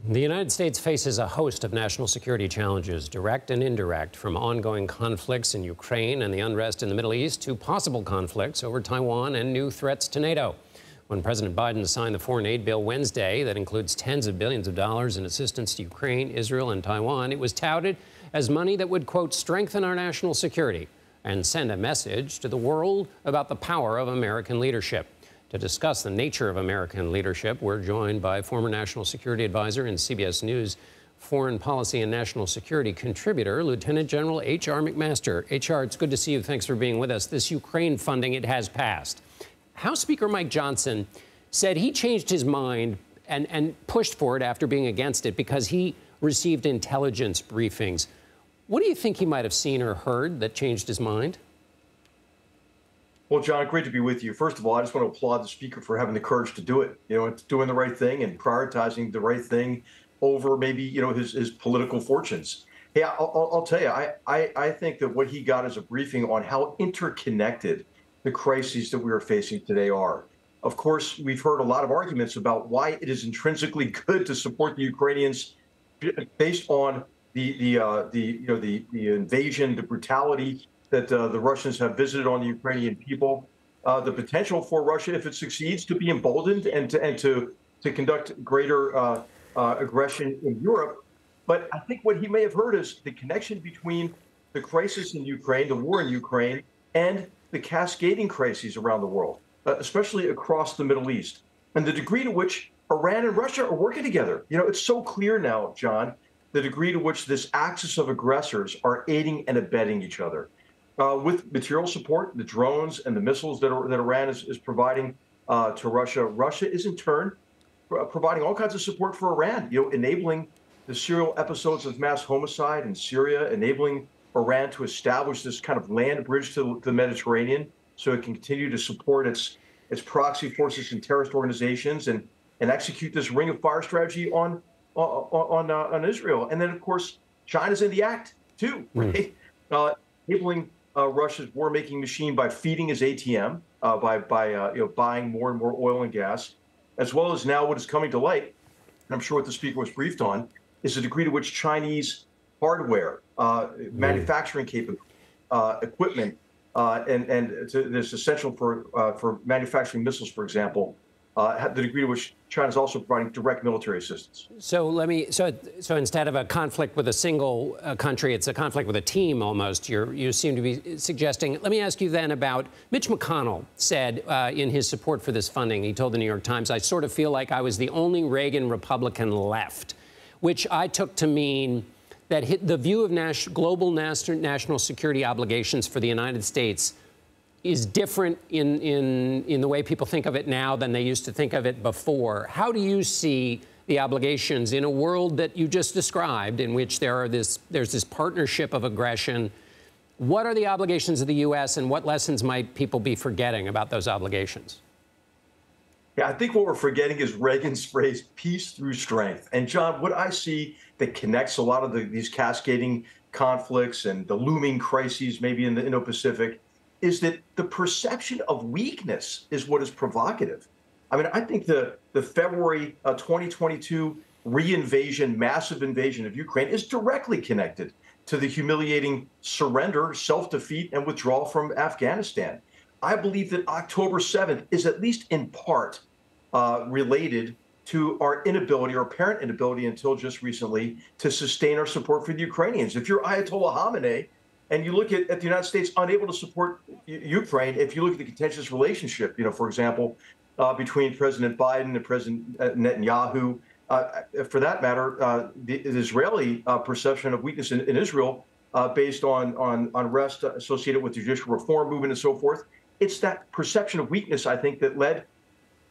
The United States faces a host of national security challenges, direct and indirect, from ongoing conflicts in Ukraine and the unrest in the Middle East to possible conflicts over Taiwan and new threats to NATO. When President Biden signed the foreign aid bill Wednesday that includes tens of billions of dollars in assistance to Ukraine, Israel, and Taiwan, it was touted as money that would, quote, strengthen our national security and send a message to the world about the power of American leadership. To discuss the nature of American leadership, we're joined by former National Security Advisor and CBS News Foreign Policy and National Security contributor, Lieutenant General H.R. McMaster. H.R., it's good to see you. Thanks for being with us. This Ukraine funding, it has passed. House Speaker Mike Johnson said he changed his mind and pushed for it after being against it because he received intelligence briefings. What do you think he might have seen or heard that changed his mind? Well, John, great to be with you. First of all, I just want to applaud the speaker for having the courage to do it. It's doing the right thing and prioritizing the right thing over maybe, his political fortunes. Hey, I'll tell you, I think that what he got is a briefing on how interconnected the crises that we are facing today are. Of course, we've heard a lot of arguments about why it is intrinsically good to support the Ukrainians based on the invasion, the brutality that the Russians have visited on the Ukrainian people, the potential for Russia, if it succeeds, to be emboldened and to conduct greater aggression in Europe. But I think what he may have heard is the connection between the crisis in Ukraine, the war in Ukraine, and the cascading crises around the world, especially across the Middle East, and the degree to which Iran and Russia are working together. It's so clear now, John, the degree to which this axis of aggressors are aiding and abetting each other. With material support, the drones and the missiles that Iran is providing to Russia. Russia is in turn providing all kinds of support for Iran, enabling the serial episodes of mass homicide in Syria, enabling Iran to establish this kind of land bridge to the Mediterranean so it can continue to support its proxy forces and terrorist organizations and execute this ring of fire strategy on Israel. And then, of course, China's in the act, too, right? Enabling Russia's war-making machine by feeding his ATM, by buying more and more oil and gas, as well as now what is coming to light, and I'm sure what the speaker was briefed on, is the degree to which Chinese hardware, manufacturing capability, equipment, and it's essential for manufacturing missiles, for example, the degree to which China is also providing direct military assistance. So so instead of a conflict with a single country, it's a conflict with a team almost. You seem to be suggesting. Let me ask you then about Mitch McConnell said in his support for this funding. He told the New York Times, "I sort of feel like I was the only Reagan Republican left," which I took to mean that the view of global national security obligations for the United States is different in the way people think of it now than they used to think of it before. How do you see the obligations in a world that you just described, in which there's this partnership of aggression? What are the obligations of the U.S. and what lessons might people be forgetting about those obligations? Yeah, I think what we're forgetting is Reagan's phrase, peace through strength. And John, what I see that connects a lot of these cascading conflicts and the looming crises maybe in the Indo-Pacific is that the perception of weakness is what is provocative. I mean, I think the February 2022 massive invasion of Ukraine is directly connected to the humiliating surrender, self-defeat, and withdrawal from Afghanistan. I believe that October 7th is at least in part related to our inability, our apparent inability until just recently, to sustain our support for the Ukrainians. If you're Ayatollah Khamenei, and you look at the United States unable to support Ukraine, if you look at the contentious relationship, for example, between President Biden and President Netanyahu, for that matter, the Israeli perception of weakness in Israel based on unrest associated with the judicial reform movement and so forth, it's that perception of weakness, I think, that led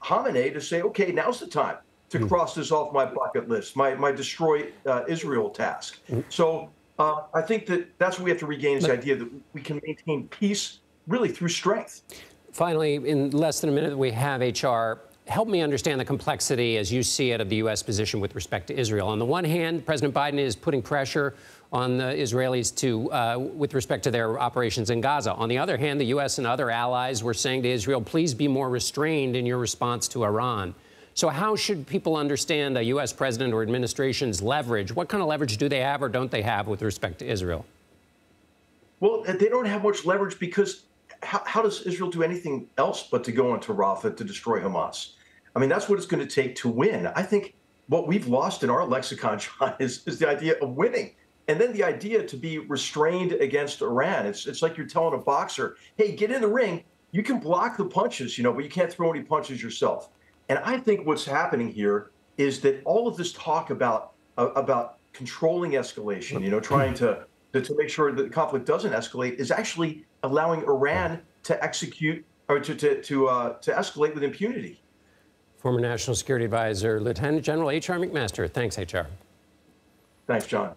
Khamenei to say, okay, now's the time to cross this off my bucket list, my destroy Israel task. So I think that's what we have to regain, this idea that we can maintain peace really through strength. Finally, in less than a minute that we have, HR, help me understand the complexity, as you see it, of the U.S. position with respect to Israel. On the one hand, President Biden is putting pressure on the Israelis with respect to their operations in Gaza. On the other hand, the U.S. and other allies were saying to Israel, please be more restrained in your response to Iran. So how should people understand a U.S. president or administration's leverage? What kind of leverage do they have or don't they have with respect to Israel? Well, they don't have much leverage because how does Israel do anything else but to go into Rafah to destroy Hamas? I mean, that's what it's going to take to win. I think what we've lost in our lexicon, John, is the idea of winning. And then the idea to be restrained against Iran. It's like you're telling a boxer, hey, get in the ring. You can block the punches, but you can't throw any punches yourself. And I think what's happening here is that all of this talk about controlling escalation, trying to make sure that the conflict doesn't escalate is actually allowing Iran to execute or to escalate with impunity. Former National Security Advisor, Lieutenant General H.R. McMaster. Thanks, H.R. Thanks, John.